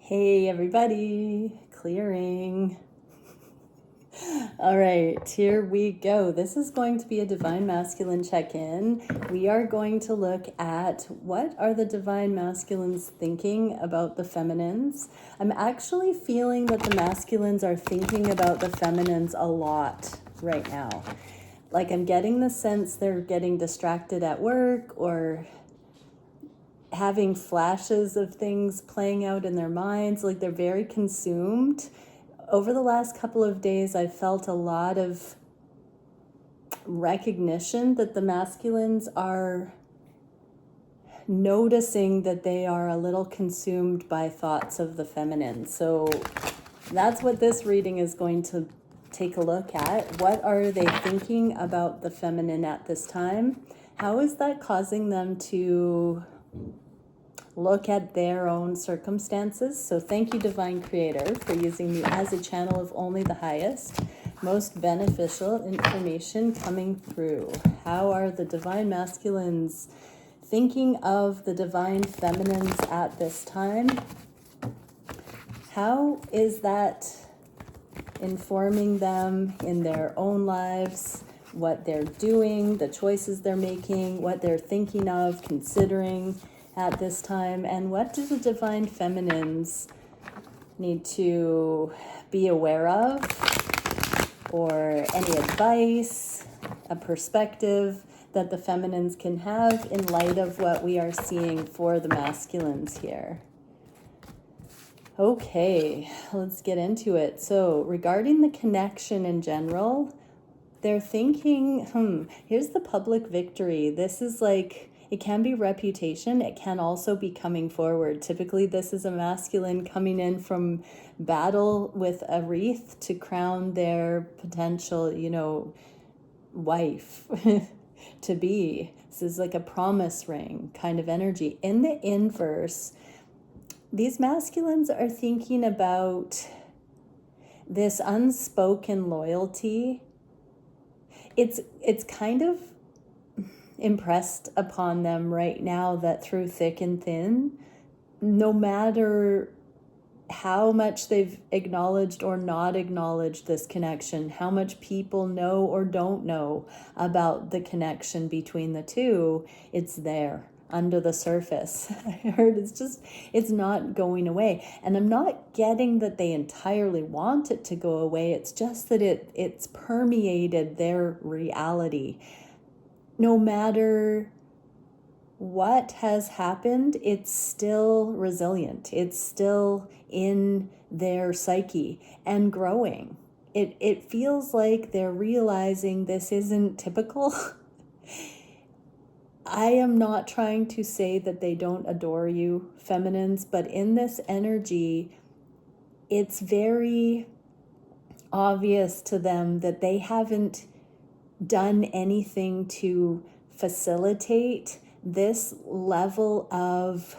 Hey everybody, clearing. All right, here we go. This is going to be a Divine Masculine check-in. We are going to look at what are the Divine Masculines thinking about the Feminines. I'm actually feeling that the Masculines are thinking about the Feminines a lot right now. Like I'm getting the sense they're getting distracted at work or having flashes of things playing out in their minds, like they're very consumed. Over the last couple of days, I felt a lot of recognition that the masculines are noticing that they are a little consumed by thoughts of the feminine. So that's what this reading is going to take a look at. What are they thinking about the feminine at this time? How is that causing them to look at their own circumstances? So thank you, Divine Creator, for using me as a channel of only the highest, most beneficial information coming through. How are the Divine Masculines thinking of the Divine Feminines at this time? How is that informing them in their own lives? What they're doing, the choices they're making, what they're thinking of, considering at this time, and what do the Divine Feminines need to be aware of, or any advice, a perspective that the Feminines can have in light of what we are seeing for the Masculines here. Okay, let's get into it. So regarding the connection in general, they're thinking, here's the public victory. This is like, it can be reputation. It can also be coming forward. Typically, this is a masculine coming in from battle with a wreath to crown their potential, wife to be. This is like a promise ring kind of energy. In the inverse, these masculines are thinking about this unspoken loyalty. It's kind of impressed upon them right now that through thick and thin, no matter how much they've acknowledged or not acknowledged this connection, how much people know or don't know about the connection between the two, it's there under the surface. I heard it's not going away. And I'm not getting that they entirely want it to go away. It's just that it's permeated their reality. No matter what has happened, it's still resilient. It's still in their psyche and growing. It feels like they're realizing this isn't typical. I am not trying to say that they don't adore you, feminines, but in this energy, it's very obvious to them that they haven't done anything to facilitate this level of,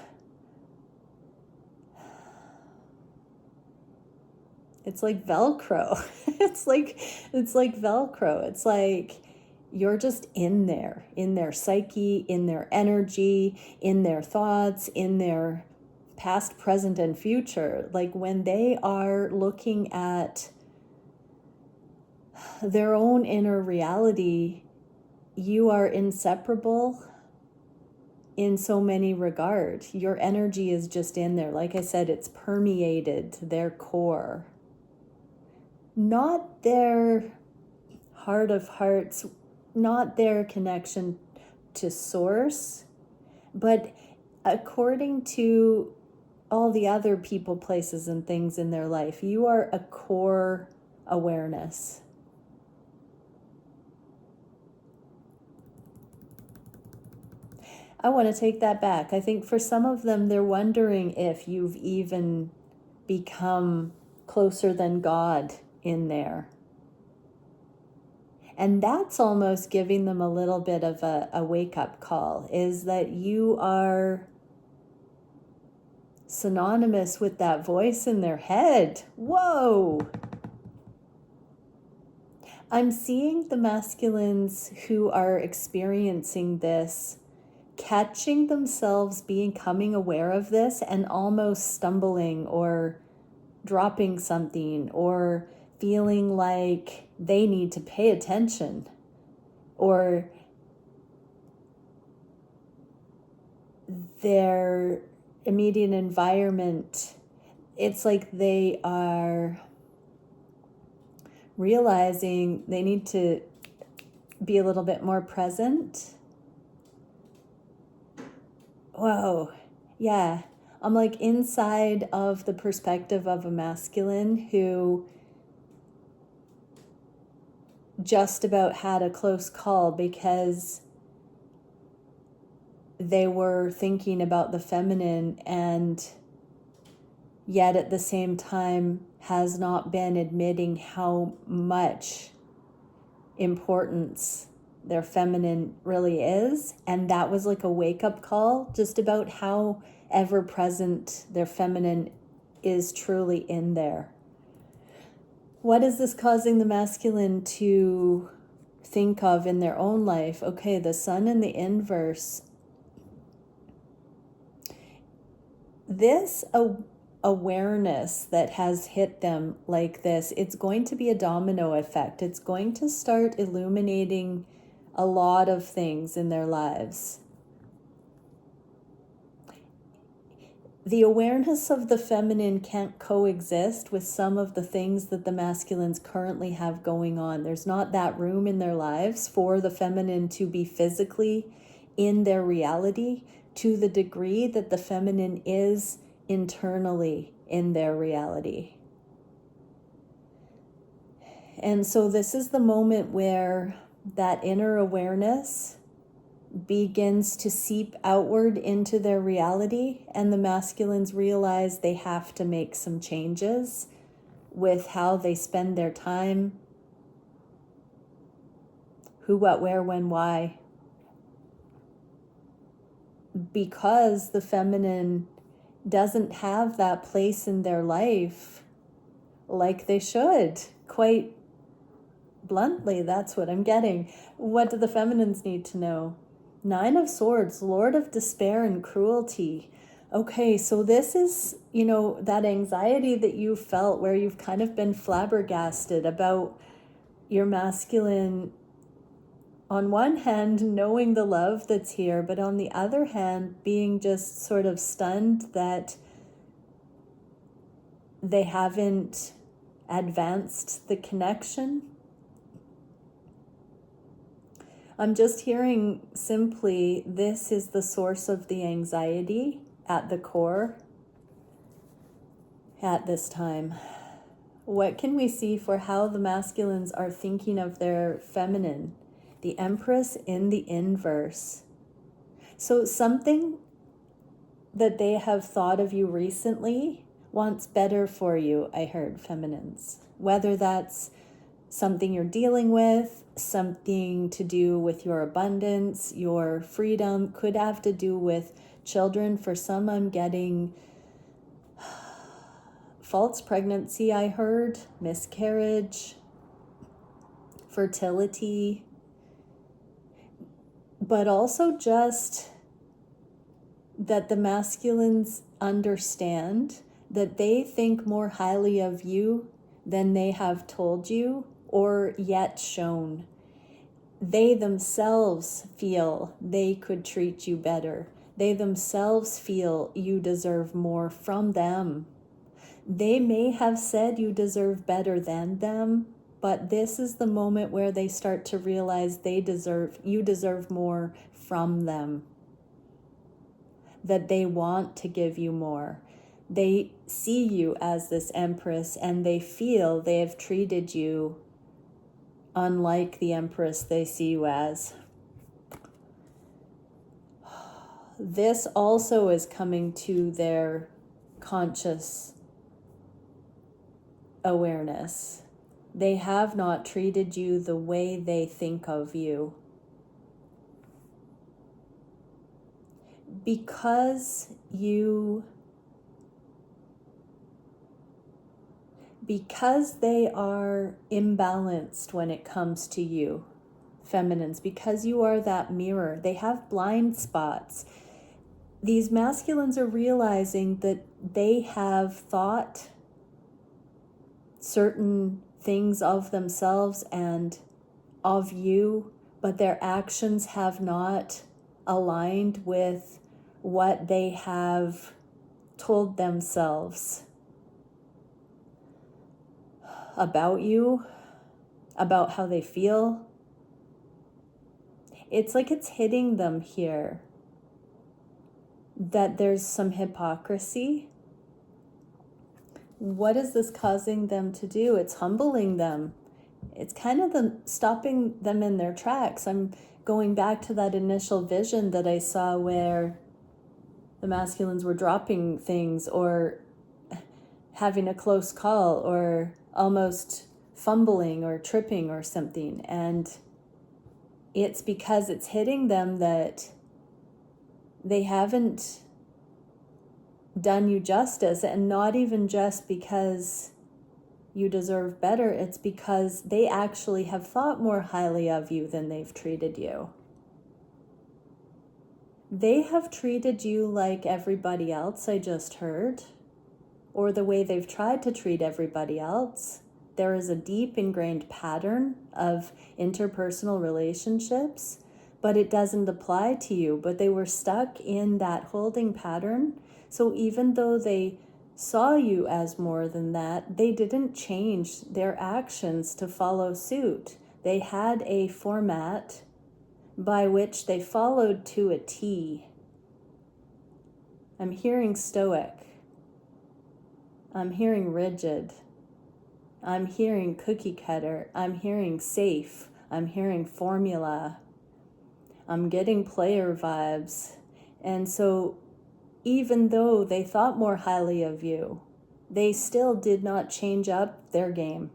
it's like Velcro. it's like Velcro. It's like you're just in their psyche, in their energy, in their thoughts, in their past, present, and future. Like when they are looking at their own inner reality, you are inseparable in so many regards. Your energy is just in there. Like I said, it's permeated their core. Not their heart of hearts, not their connection to source, but according to all the other people, places, and things in their life, you are a core awareness. I want to take that back. I think for some of them, they're wondering if you've even become closer than God in there. And that's almost giving them a little bit of a wake-up call, is that you are synonymous with that voice in their head. Whoa! I'm seeing the masculines who are experiencing this catching themselves becoming aware of this and almost stumbling or dropping something or feeling like they need to pay attention, or their immediate environment, it's like they are realizing they need to be a little bit more present. Whoa, yeah. I'm like inside of the perspective of a masculine who just about had a close call because they were thinking about the feminine, and yet at the same time has not been admitting how much importance their feminine really is. And that was like a wake-up call just about how ever present their feminine is truly in there. What is this causing the masculine to think of in their own life? Okay, the sun in the inverse. This awareness that has hit them like this, it's going to be a domino effect. It's going to start illuminating a lot of things in their lives. The awareness of the feminine can't coexist with some of the things that the masculines currently have going on. There's not that room in their lives for the feminine to be physically in their reality to the degree that the feminine is internally in their reality. And so this is the moment where that inner awareness begins to seep outward into their reality, and the masculines realize they have to make some changes with how they spend their time, who, what, where, when, why, because the feminine doesn't have that place in their life like they should. Quite bluntly, that's what I'm getting. What do the feminines need to know? 9 of Swords, Lord of Despair and Cruelty. Okay, so this is, that anxiety that you felt where you've kind of been flabbergasted about your masculine, on one hand, knowing the love that's here, but on the other hand, being just sort of stunned that they haven't advanced the connection. I'm just hearing simply, this is the source of the anxiety at the core at this time. What can we see for how the masculines are thinking of their feminine? The Empress in the inverse. So something that they have thought of you recently wants better for you, I heard, feminines. Whether that's something you're dealing with, something to do with your abundance, your freedom, could have to do with children. For some, I'm getting false pregnancy, I heard, miscarriage, fertility, but also just that the masculines understand that they think more highly of you than they have told you or yet shown. They themselves feel they could treat you better. They themselves feel you deserve more from them. They may have said you deserve better than them, but this is the moment where they start to realize you deserve more from them. That they want to give you more. They see you as this Empress, and they feel they have treated you unlike the Empress they see you as. This also is coming to their conscious awareness. They have not treated you the way they think of you. Because they are imbalanced when it comes to you. feminines, because you are that mirror. They have blind spots. These masculines are realizing that they have thought certain things of themselves and of you, but their actions have not aligned with what they have told themselves about you, about how they feel. It's like it's hitting them here that there's some hypocrisy. What is this causing them to do? It's humbling them. It's kind of stopping them in their tracks. I'm going back to that initial vision that I saw where the masculines were dropping things or having a close call or almost fumbling or tripping or something. And it's because it's hitting them that they haven't done you justice, and not even just because you deserve better. It's because they actually have thought more highly of you than they've treated you. They have treated you like everybody else, I just heard, or the way they've tried to treat everybody else. There is a deep ingrained pattern of interpersonal relationships, but it doesn't apply to you. But they were stuck in that holding pattern. So even though they saw you as more than that, they didn't change their actions to follow suit. They had a format by which they followed to a T. I'm hearing stoic. I'm hearing rigid. I'm hearing cookie cutter. I'm hearing safe. I'm hearing formula. I'm getting player vibes. And so even though they thought more highly of you, they still did not change up their game.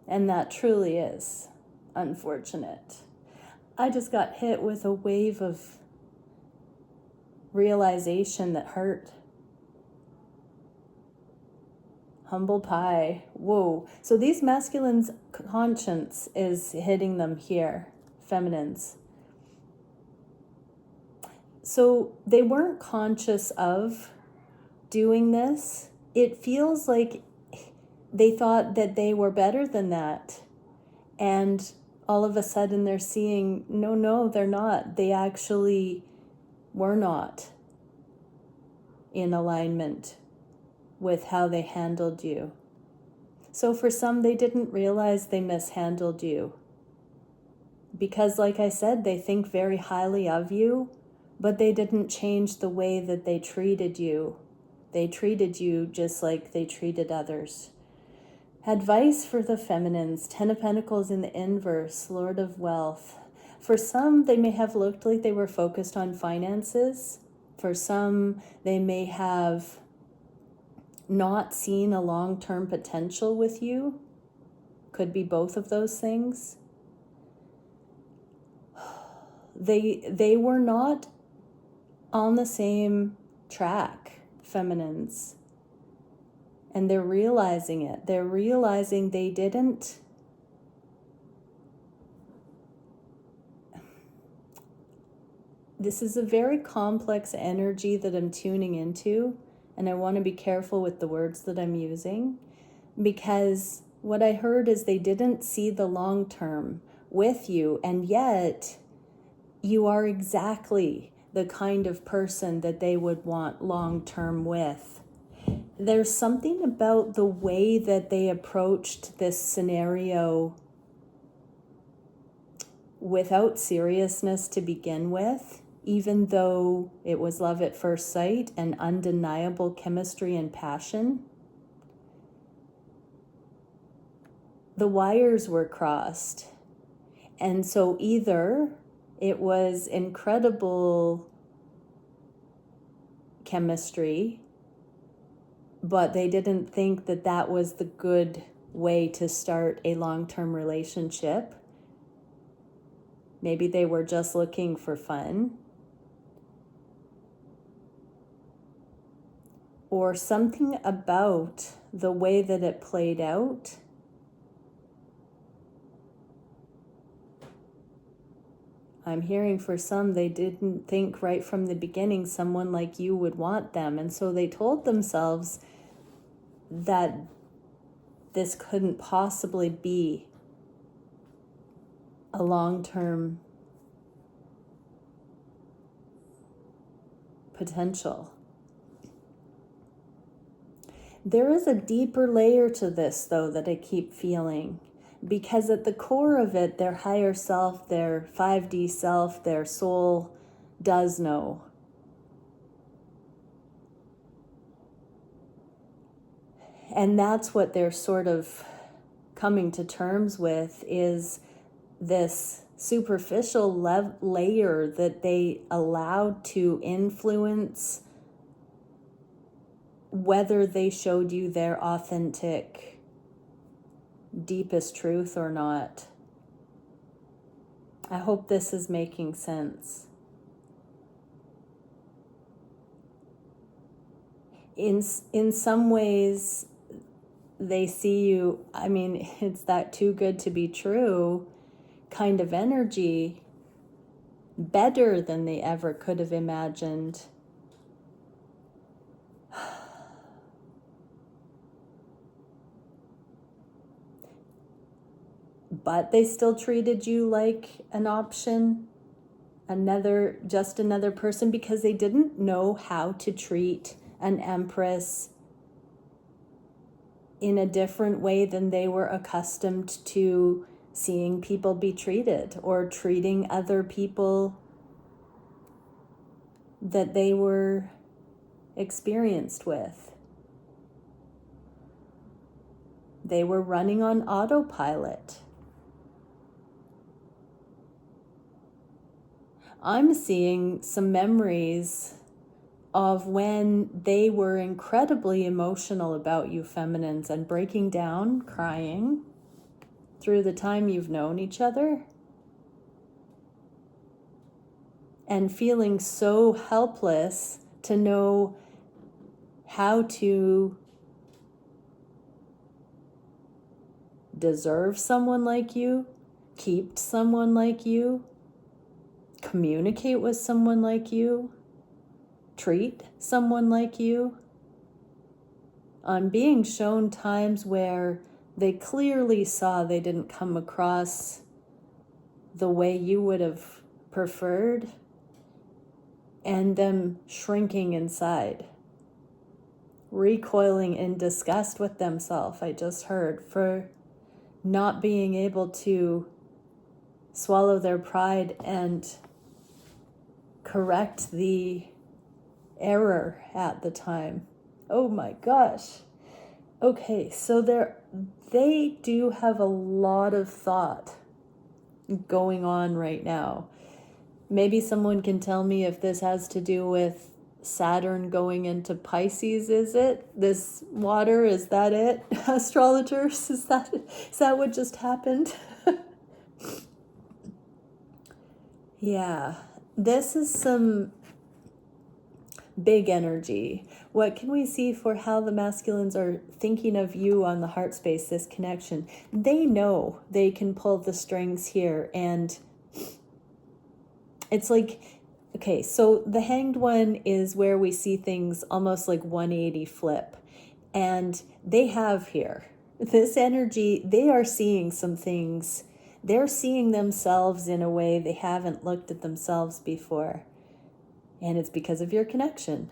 And that truly is unfortunate. I just got hit with a wave of realization that hurt. Humble pie. Whoa. So these masculines' conscience is hitting them here, feminines. So they weren't conscious of doing this. It feels like they thought that they were better than that. And all of a sudden they're seeing, no, they're not. They actually were not in alignment with how they handled you. So for some, they didn't realize they mishandled you. Because like I said, they think very highly of you, but they didn't change the way that they treated you. They treated you just like they treated others. Advice for the feminines: 10 of Pentacles in the inverse, Lord of Wealth. For some, they may have looked like they were focused on finances. For some, they may have not seen a long-term potential with you. Could be both of those things. They were not on the same track, feminines. And they're realizing it. They're realizing they didn't. This is a very complex energy that I'm tuning into, and I want to be careful with the words that I'm using, because what I heard is they didn't see the long term with you, and yet you are exactly the kind of person that they would want long term with. There's something about the way that they approached this scenario without seriousness to begin with, even though it was love at first sight and undeniable chemistry and passion. The wires were crossed. And so either it was incredible chemistry, but they didn't think that that was the good way to start a long-term relationship. Maybe they were just looking for fun. Or something about the way that it played out I'm hearing for some, they didn't think right from the beginning someone like you would want them. And so they told themselves that this couldn't possibly be a long-term potential. There is a deeper layer to this, though, that I keep feeling. Because at the core of it, their higher self, their 5D self, their soul does know. And that's what they're sort of coming to terms with, is this superficial layer that they allowed to influence whether they showed you their authentic, deepest truth or not. I hope this is making sense. In some ways, they see you, I mean, it's that too good to be true kind of energy, better than they ever could have imagined. But they still treated you like an option, just another person, because they didn't know how to treat an empress in a different way than they were accustomed to seeing people be treated, or treating other people that they were experienced with. They were running on autopilot. I'm seeing some memories of when they were incredibly emotional about you feminines and breaking down, crying through the time you've known each other, and feeling so helpless to know how to deserve someone like you, keep someone like you, communicate with someone like you, treat someone like you. I'm being shown times where they clearly saw they didn't come across the way you would have preferred, and them shrinking inside, recoiling in disgust with themselves, I just heard, for not being able to swallow their pride and correct the error at the time. Oh my gosh. Okay, so they do have a lot of thought going on right now. Maybe someone can tell me if this has to do with Saturn going into Pisces. Is it? This water, is that it? Astrologers, is that what just happened? Yeah, this is some big energy. What can we see for how the masculines are thinking of you on the heart space, this connection? They know they can pull the strings here, and it's like, okay, so the Hanged One is where we see things almost like 180 flip. And they have here this energy, they are seeing some things. They're seeing themselves in a way they haven't looked at themselves before. And it's because of your connection.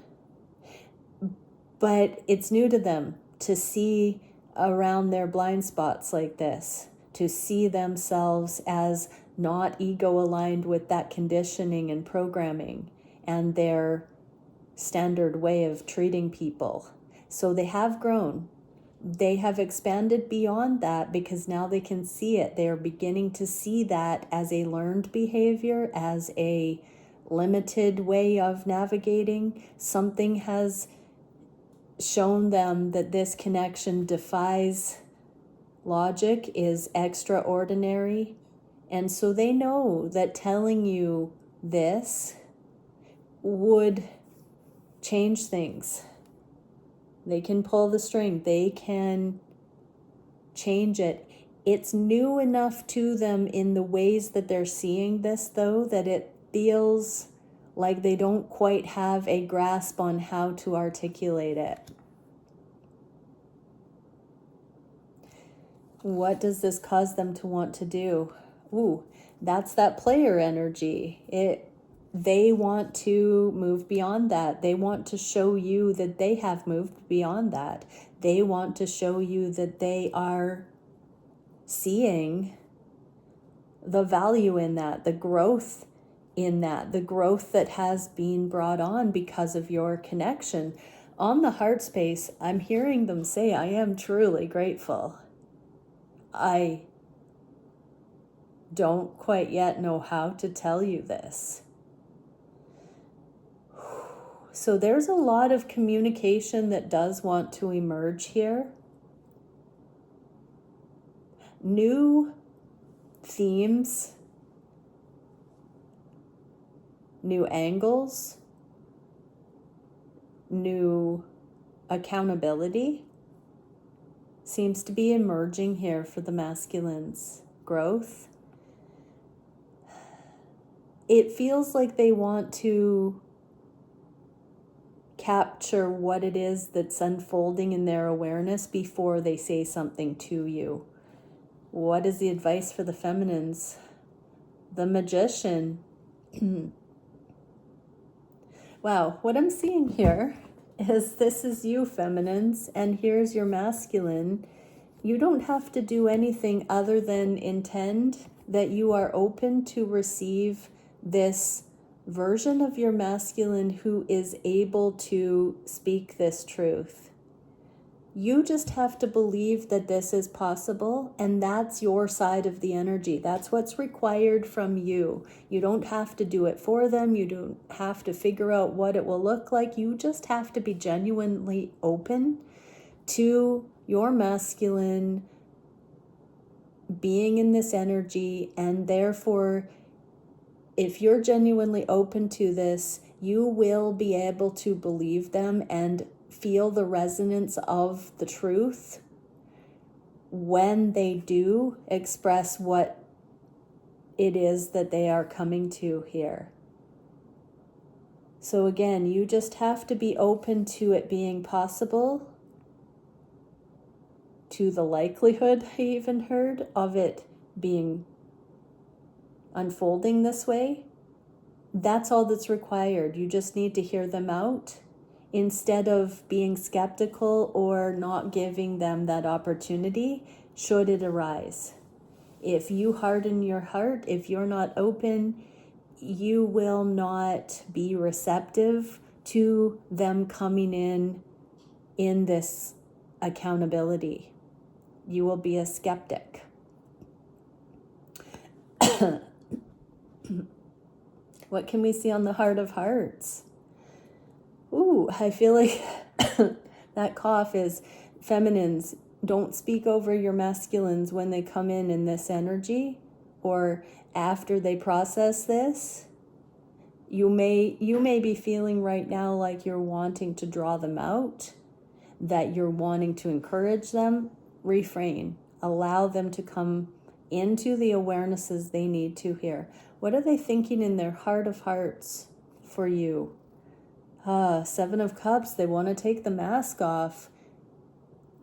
But it's new to them to see around their blind spots like this, to see themselves as not ego aligned with that conditioning and programming and their standard way of treating people. So they have grown. They have expanded beyond that, because now they can see it. They are beginning to see that as a learned behavior, as a limited way of navigating. Something has shown them that this connection defies logic, is extraordinary. And so they know that telling you this would change things. They can pull the string. They can change it It's new enough to them in the ways that they're seeing this, though, that it feels like they don't quite have a grasp on how to articulate it. What does this cause them to want to do? Ooh, that's that player energy. They want to move beyond that. They want to show you that they have moved beyond that. They want to show you that they are seeing the value in that, the growth in that, the growth that has been brought on because of your connection. On the heart space, I'm hearing them say, I am truly grateful. I don't quite yet know how to tell you this. So there's a lot of communication that does want to emerge here. New themes, new angles, new accountability seems to be emerging here for the masculines. Growth. It feels like they want to capture what it is that's unfolding in their awareness before they say something to you. What is the advice for the feminines? The Magician. Wow, what I'm seeing here is this is you, feminines, and here's your masculine. You don't have to do anything other than intend that you are open to receive this version of your masculine who is able to speak this truth. You just have to believe that this is possible, and that's your side of the energy. That's what's required from you. You don't have to do it for them. You don't have to figure out what it will look like. You just have to be genuinely open to your masculine being in this energy, and therefore, if you're genuinely open to this, you will be able to believe them and feel the resonance of the truth when they do express what it is that they are coming to here. So again, you just have to be open to it being possible, to the likelihood, I even heard, of it being unfolding this way. That's all that's required. You just need to hear them out instead of being skeptical or not giving them that opportunity should it arise. If you harden your heart, if you're not open, you will not be receptive to them coming in this accountability. You will be a skeptic. What can we see on the Heart of Hearts? Ooh, I feel like that cough is feminines. Don't speak over your masculines when they come in this energy or after they process this. You may be feeling right now like you're wanting to draw them out, that you're wanting to encourage them. Refrain. Allow them to come into the awarenesses they need to here. What are they thinking in their Heart of Hearts for you? Seven of Cups, they want to take the mask off.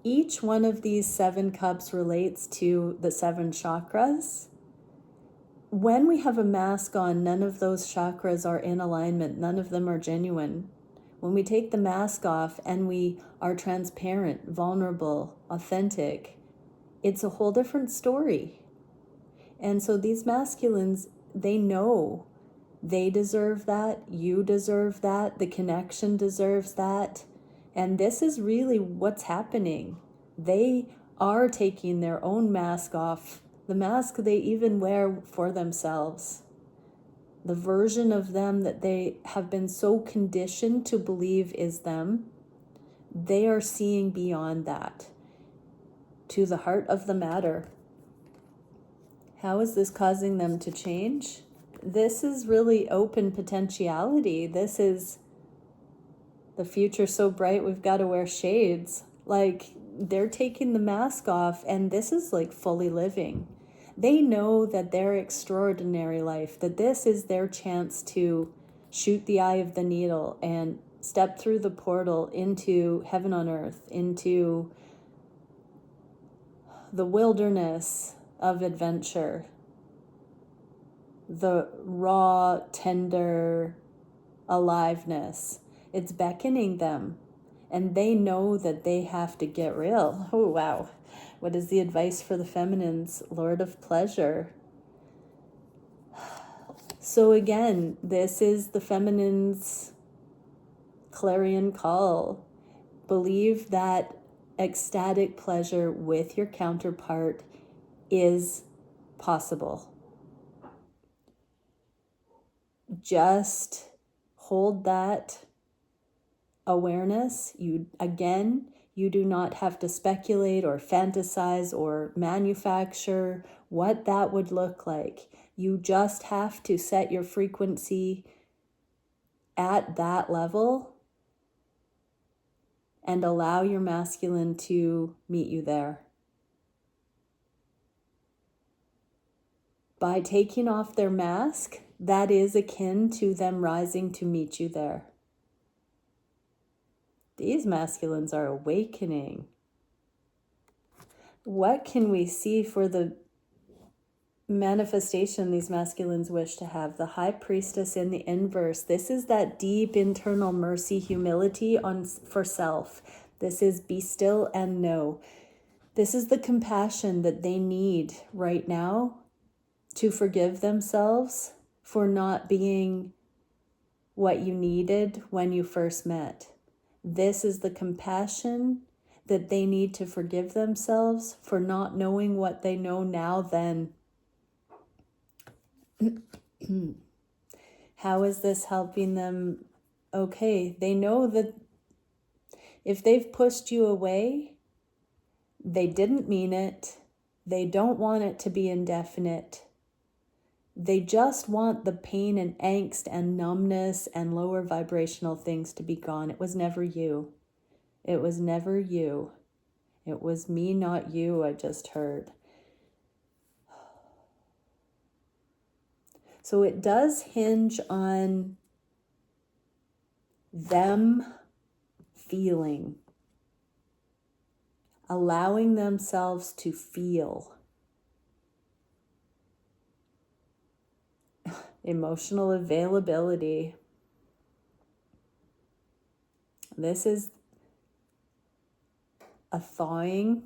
Each one of these 7 cups relates to the 7 chakras. When we have a mask on, none of those chakras are in alignment. None of them are genuine. When we take the mask off and we are transparent, vulnerable, authentic, it's a whole different story. And so these masculines, they know they deserve that, you deserve that, the connection deserves that. And this is really what's happening. They are taking their own mask off, the mask they even wear for themselves. The version of them that they have been so conditioned to believe is them, they are seeing beyond that to the heart of the matter. How is this causing them to change? This is really open potentiality. This is the future so bright we've got to wear shades. Like, they're taking the mask off, and this is like fully living. They know that their extraordinary life, that this is their chance to shoot the eye of the needle and step through the portal into heaven on earth, into the wilderness of adventure, the raw, tender aliveness. It's beckoning them, and they know that they have to get real. Oh, wow. What is the advice for the feminines? Lord of pleasure. So again, this is the feminine's clarion call. Believe that ecstatic pleasure with your counterpart is possible. Just hold that awareness. You do not have to speculate or fantasize or manufacture what that would look like. You just have to set your frequency at that level and allow your masculine to meet you there. By taking off their mask, that is akin to them rising to meet you there. These masculines are awakening. What can we see for the manifestation these masculines wish to have? The High Priestess in the inverse. This is that deep internal mercy, humility for self. This is be still and know. This is the compassion that they need right now to forgive themselves for not being what you needed when you first met. This is the compassion that they need to forgive themselves for not knowing what they know now then. How is this helping them? Okay, they know that if they've pushed you away, they didn't mean it. They don't want it to be indefinite. They just want the pain and angst and numbness and lower vibrational things to be gone. It was never you. It was never you. It was me, not you, I just heard. So it does hinge on them feeling, allowing themselves to feel. Emotional availability. This is a thawing.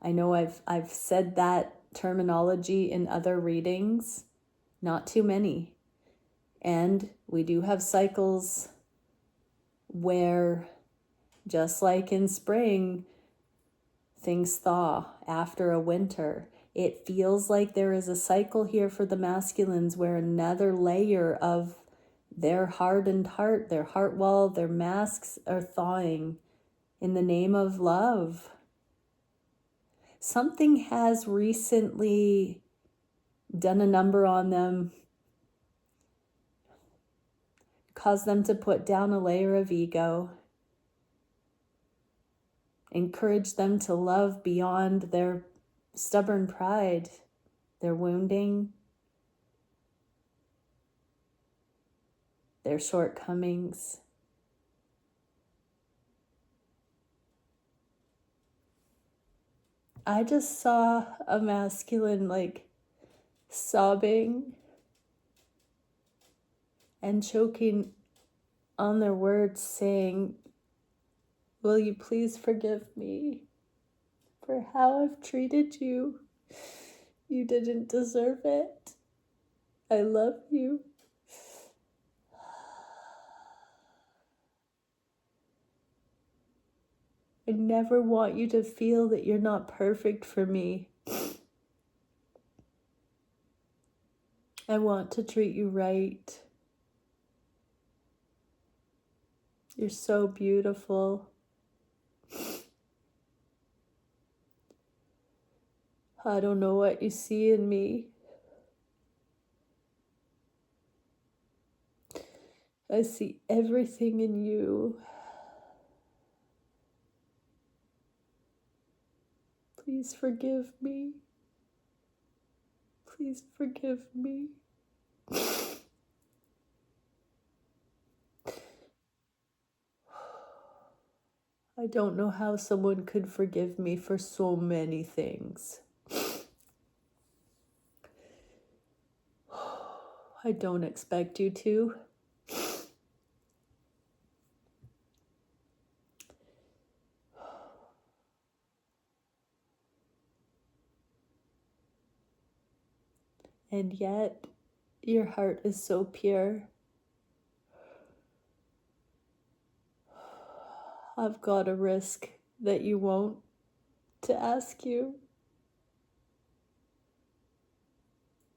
I know I've said that terminology in other readings, not too many. And we do have cycles where, just like in spring, things thaw after a winter. It feels like there is a cycle here for the masculines where another layer of their hardened heart, their heart wall, their masks are thawing in the name of love. Something has recently done a number on them, caused them to put down a layer of ego, encourage them to love beyond their stubborn pride, their wounding, their shortcomings. I just saw a masculine like sobbing and choking on their words, saying, "Will you please forgive me for how I've treated you? You didn't deserve it. I love you." I never want you to feel that you're not perfect for me. I want to treat you right. You're so beautiful. I don't know what you see in me. I see everything in you. Please forgive me. Please forgive me. I don't know how someone could forgive me for so many things. I don't expect you to. And yet, your heart is so pure. I've got a risk that you won't to ask you,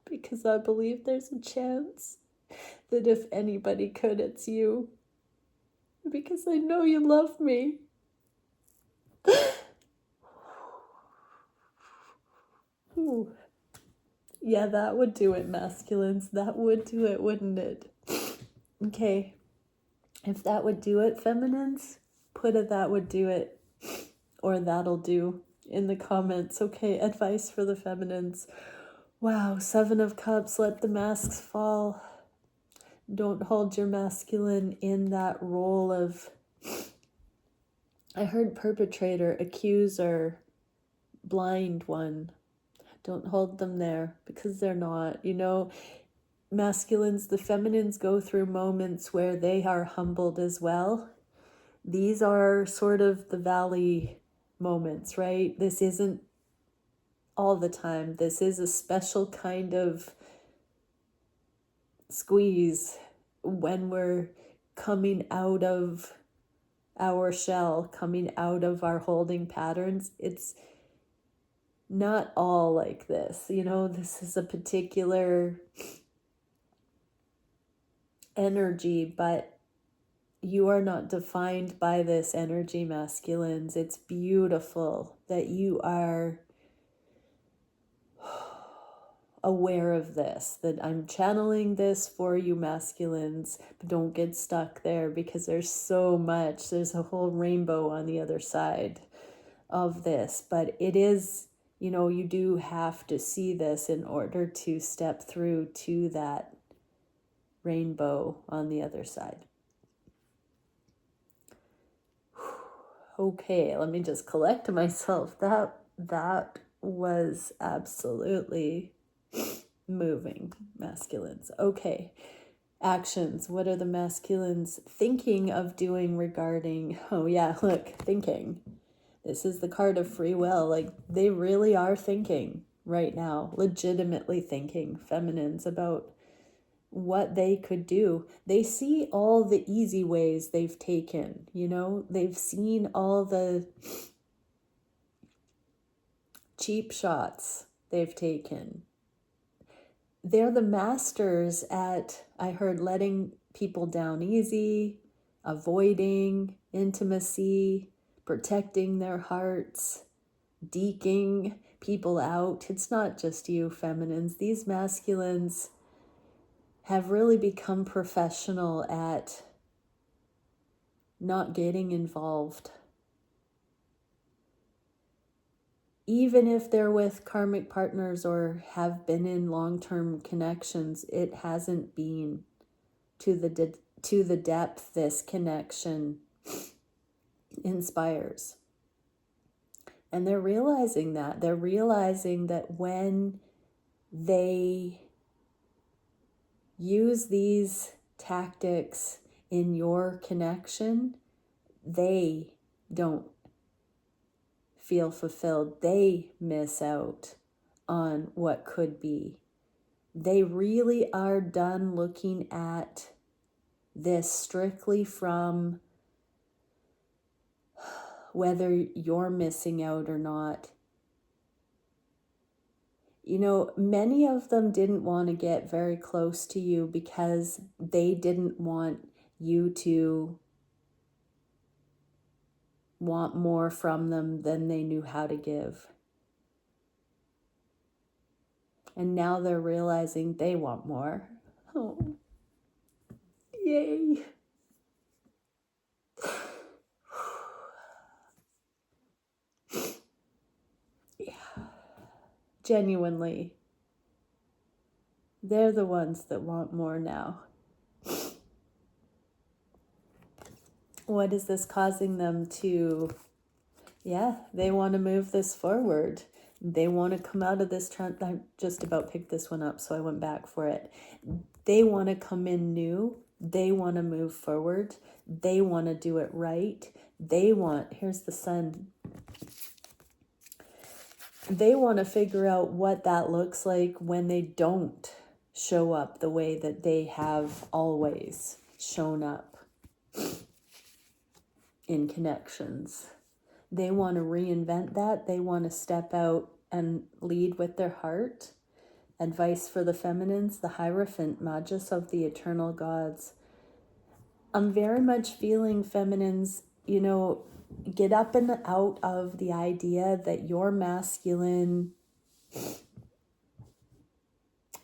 because I believe there's a chance that if anybody could, it's you, because I know you love me. Ooh. Yeah, that would do it, masculines. That would do it, wouldn't it? Okay. If that would do it, feminines, put a that would do it or that'll do in the comments. Okay, advice for the feminines. Wow, 7 of Cups, let the masks fall. Don't hold your masculine in that role of, I heard perpetrator, accuser, blind one. Don't hold them there, because they're not. You know, masculines, the feminines go through moments where they are humbled as well. These are sort of the valley moments, right? This isn't all the time. This is a special kind of squeeze when we're coming out of our shell, coming out of our holding patterns. It's not all like this. You know, this is a particular energy, but you are not defined by this energy, masculines. It's beautiful that you are aware of this, that I'm channeling this for you, masculines, but don't get stuck there, because there's so much. There's a whole rainbow on the other side of this, but it is, you know, you do have to see this in order to step through to that rainbow on the other side. Okay, let me just collect myself. That was absolutely moving, masculines. Okay, actions. What are the masculines thinking of doing regarding, oh yeah, look, thinking. This is the card of free will. Like, they really are thinking right now, legitimately thinking, feminines, about what they could do. They see all the easy ways they've taken, you know, they've seen all the cheap shots they've taken. They're the masters at, I heard, letting people down easy, avoiding intimacy, protecting their hearts, deking people out. It's not just you, feminines. These masculines have really become professional at not getting involved. Even if they're with karmic partners or have been in long-term connections, it hasn't been to the depth this connection inspires. And they're realizing that. They're realizing that when they use these tactics in your connection, they don't feel fulfilled. They miss out on what could be. They really are done looking at this strictly from whether you're missing out or not. You know, many of them didn't want to get very close to you because they didn't want you to want more from them than they knew how to give. And now they're realizing they want more. Oh, yay. genuinely, they're the ones that want more now. What is this causing them to, they want to move this forward. They want to come out of this I just about picked this one up, so I went back for it. They want to come in new. They want to move forward. They want to do it right. Here's the sun. They want to figure out what that looks like when they don't show up the way that they have always shown up in connections. They want to reinvent that. They want to step out and lead with their heart. Advice for the feminines, the Hierophant, Magus of the Eternal Gods. I'm very much feeling feminines, get up and out of the idea that you're masculine,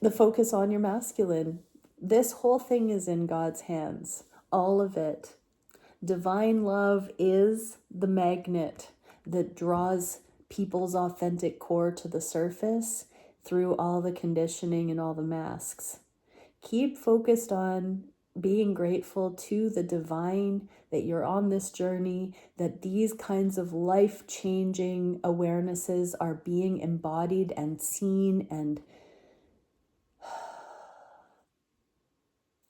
the focus on your masculine. This whole thing is in God's hands, all of it. Divine love is the magnet that draws people's authentic core to the surface through all the conditioning and all the masks. Keep focused on being grateful to the divine, that you're on this journey, that these kinds of life-changing awarenesses are being embodied and seen and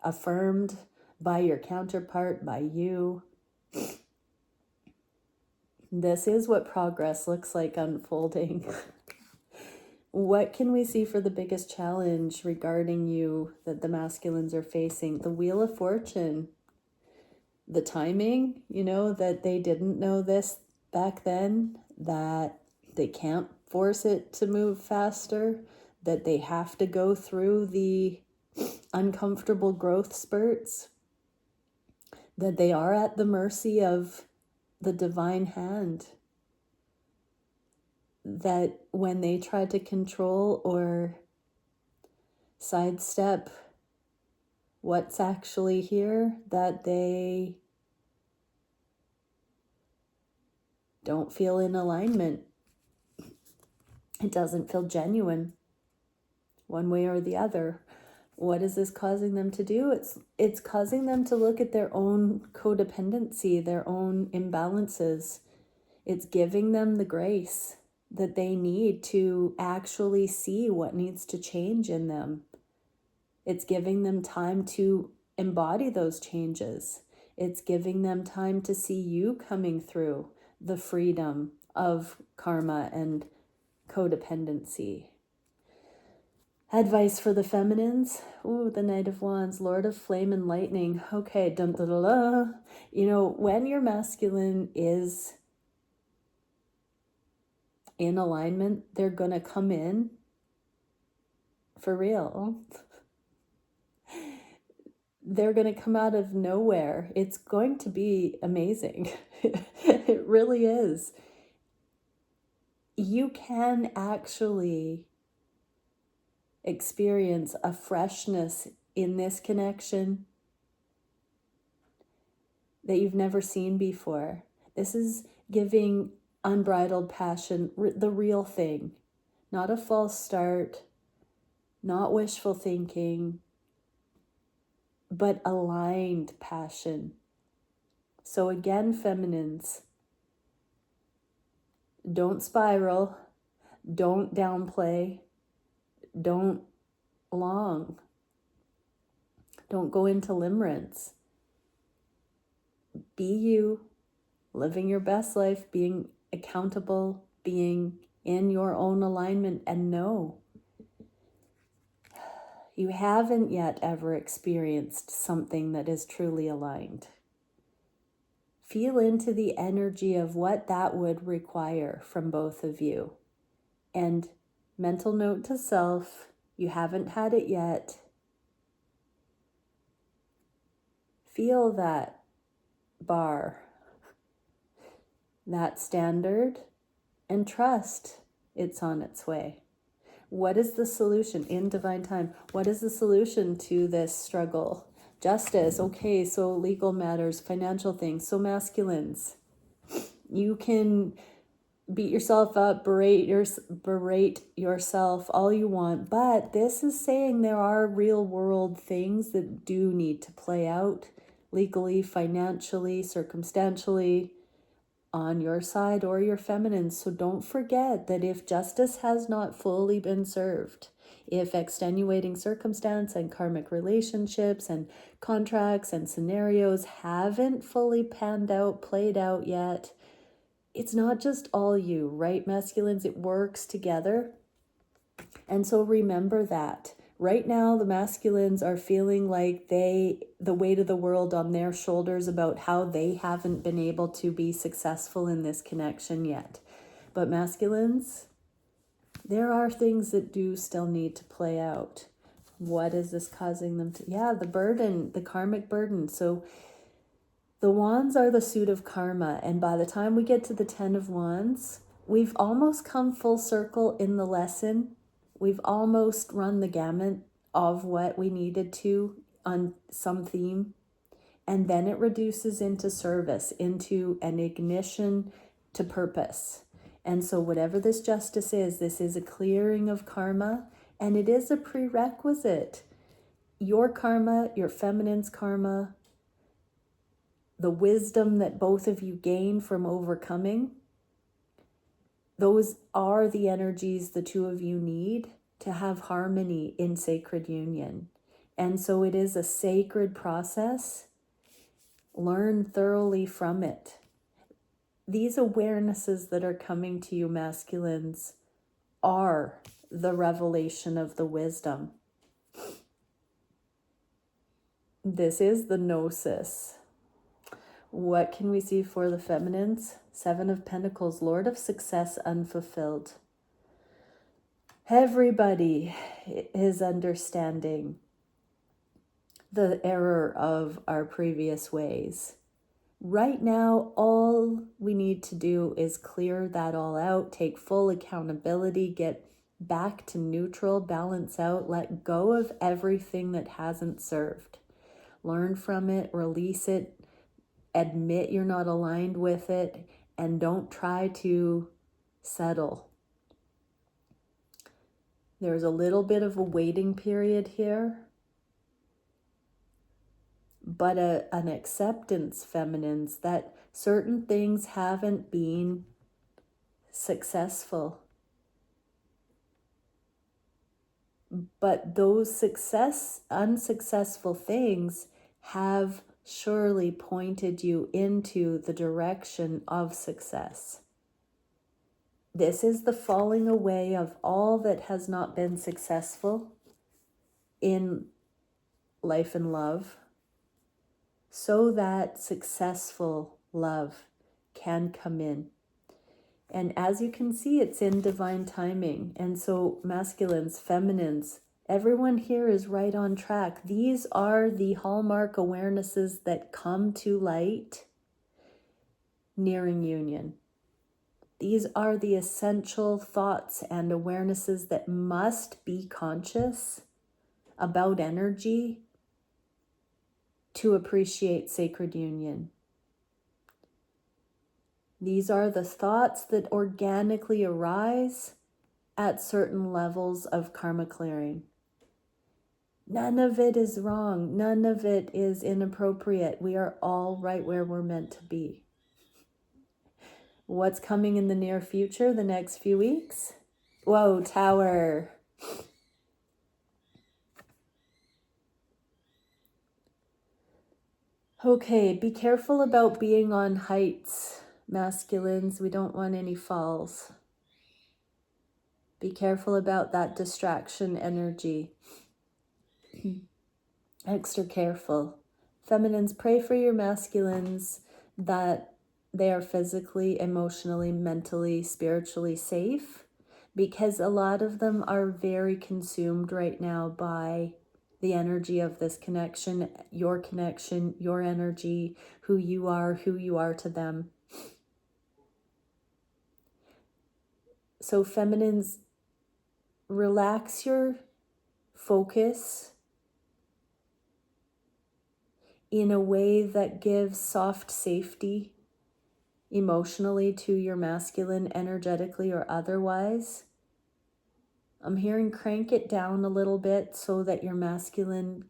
affirmed by your counterpart, by you. This is what progress looks like unfolding. What can we see for the biggest challenge regarding you that the masculines are facing? The Wheel of Fortune. The timing, that they didn't know this back then, that they can't force it to move faster, that they have to go through the uncomfortable growth spurts, that they are at the mercy of the divine hand, that when they try to control or sidestep what's actually here, that they don't feel in alignment. It doesn't feel genuine one way or the other. What is this causing them to do? It's causing them to look at their own codependency, their own imbalances. It's giving them the grace that they need to actually see what needs to change in them. It's giving them time to embody those changes. It's giving them time to see you coming through the freedom of karma and codependency. Advice for the feminines. Ooh, the Knight of Wands, Lord of Flame and Lightning. Okay, dun da da da. When your masculine is in alignment, they're gonna come in for real. They're gonna come out of nowhere. It's going to be amazing. It really is. You can actually experience a freshness in this connection that you've never seen before. This is giving unbridled passion, the real thing, not a false start, not wishful thinking, but aligned passion. So again, feminines, don't spiral, don't downplay, don't long, don't go into limerence. Be you, living your best life, being accountable, being in your own alignment, and know you haven't yet ever experienced something that is truly aligned. Feel into the energy of what that would require from both of you. And mental note to self, you haven't had it yet. Feel that bar, that standard, and trust it's on its way. What is the solution in divine time? What is the solution to this struggle? Justice, okay, so legal matters, financial things, so masculines. You can beat yourself up, berate yourself all you want, but this is saying there are real world things that do need to play out legally, financially, circumstantially, on your side or your feminine. So don't forget that if justice has not fully been served, if extenuating circumstance and karmic relationships and contracts and scenarios haven't fully panned out, played out yet, it's not just all you, right, masculines? It works together. And so remember that. Right now, the masculines are feeling like the weight of the world on their shoulders about how they haven't been able to be successful in this connection yet. But masculines, there are things that do still need to play out. What is this causing them to? Yeah, the burden, the karmic burden. So the wands are the suit of karma. And by the time we get to the 10 of wands, we've almost come full circle in the lesson. We've almost run the gamut of what we needed to on some theme. And then it reduces into service, into an ignition to purpose. And so whatever this justice is, this is a clearing of karma, and it is a prerequisite. Your karma, your feminine's karma, the wisdom that both of you gain from overcoming, those are the energies the two of you need to have harmony in sacred union. And so it is a sacred process. Learn thoroughly from it. These awarenesses that are coming to you, masculines, are the revelation of the wisdom. This is the gnosis. What can we see for the feminines? 7 of Pentacles, Lord of Success unfulfilled. Everybody is understanding the error of our previous ways. Right now, all we need to do is clear that all out, take full accountability, get back to neutral, balance out, let go of everything that hasn't served. Learn from it, release it, admit you're not aligned with it, and don't try to settle. There's a little bit of a waiting period here, but an acceptance, feminines, that certain things haven't been successful. But those unsuccessful things have surely pointed you into the direction of success. This is the falling away of all that has not been successful in life and love, so that successful love can come in. And as you can see, it's in divine timing. And so masculines, feminines, everyone here is right on track. These are the hallmark awarenesses that come to light nearing union. These are the essential thoughts and awarenesses that must be conscious about energy to appreciate sacred union. These are the thoughts that organically arise at certain levels of karma clearing. None of it is wrong. None of it is inappropriate. We are all right where we're meant to be. What's coming in the near future, the next few weeks? Whoa, Tower. Okay, be careful about being on heights, masculines. We don't want any falls. Be careful about that distraction energy. Extra careful. Feminines, pray for your masculines that they are physically, emotionally, mentally, spiritually safe, because a lot of them are very consumed right now by the energy of this connection, your energy, who you are to them. So feminines, relax your focus in a way that gives soft safety emotionally to your masculine, energetically or otherwise. I'm hearing crank it down a little bit so that your masculine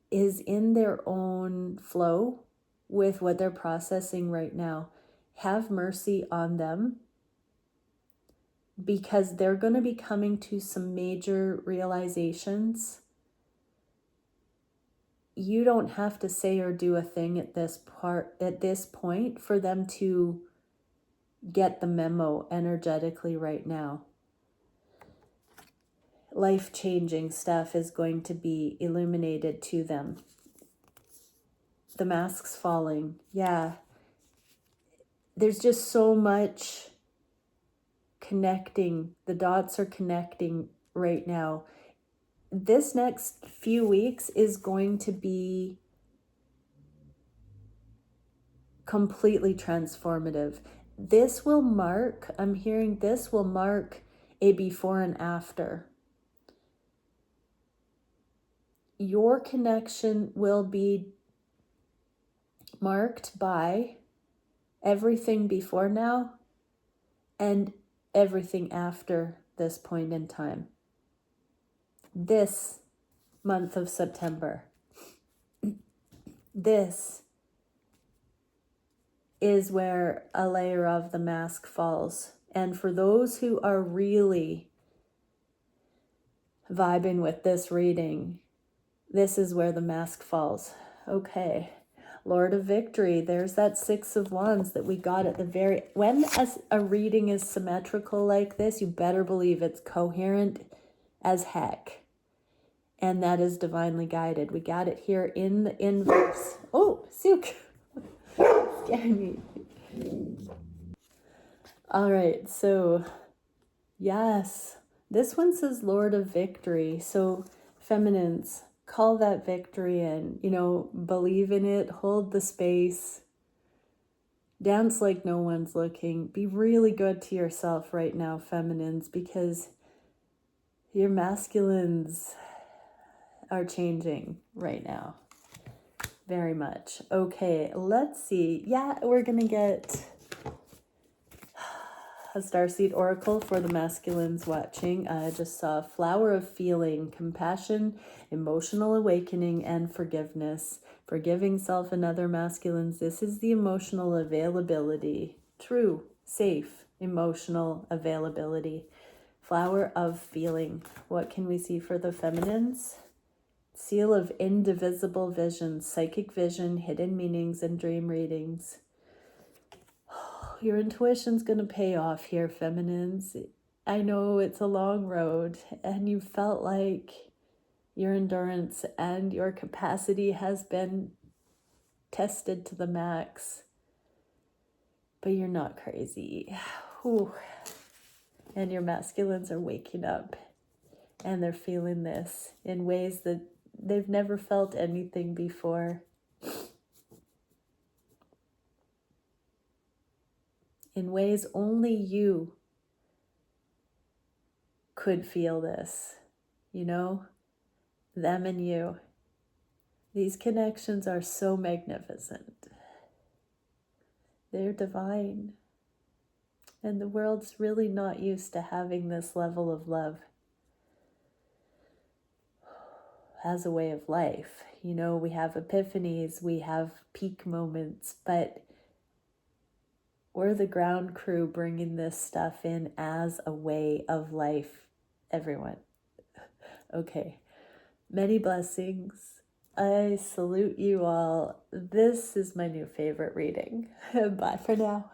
is in their own flow with what they're processing right now. Have mercy on them, because they're going to be coming to some major realizations. You don't have to say or do a thing at this point for them to get the memo energetically right now. Life-changing stuff is going to be illuminated to them. The mask's falling. Yeah. There's just so much connecting. The dots are connecting right now. This next few weeks is going to be completely transformative. This will mark, I'm hearing this will mark a before and after. Your connection will be marked by everything before now and everything after this point in time. This month of September. This is where a layer of the mask falls. And for those who are really vibing with this reading, this is where the mask falls. Okay. Lord of Victory. There's that Six of Wands that we got at the very... When a reading is symmetrical like this, you better believe it's coherent as heck. And that is divinely guided. We got it here in the inverse. Oh, Sook. Scaring me. All right, so yes, this one says Lord of Victory. So feminines, call that victory in, believe in it, hold the space, dance like no one's looking. Be really good to yourself right now, feminines, because your masculines are changing right now. Very much. Okay, let's see. Yeah, we're going to get a Starseed Oracle for the masculines watching. I just saw Flower of Feeling, Compassion, Emotional Awakening, and Forgiveness. Forgiving self and other masculines. This is the emotional availability. True, safe, emotional availability. Flower of Feeling. What can we see for the feminines? Seal of Indivisible Vision, Psychic Vision, Hidden Meanings, and Dream Readings. Your intuition's going to pay off here, feminines. I know it's a long road, and you felt like your endurance and your capacity has been tested to the max. But you're not crazy. Whew. And your masculines are waking up, and they're feeling this in ways that they've never felt anything before. In ways only you could feel this, them and you. These connections are so magnificent. They're divine. And the world's really not used to having this level of love as a way of life. We have epiphanies, we have peak moments, but we're the ground crew bringing this stuff in as a way of life, everyone. Okay, many blessings. I salute you all. This is my new favorite reading. Bye for now.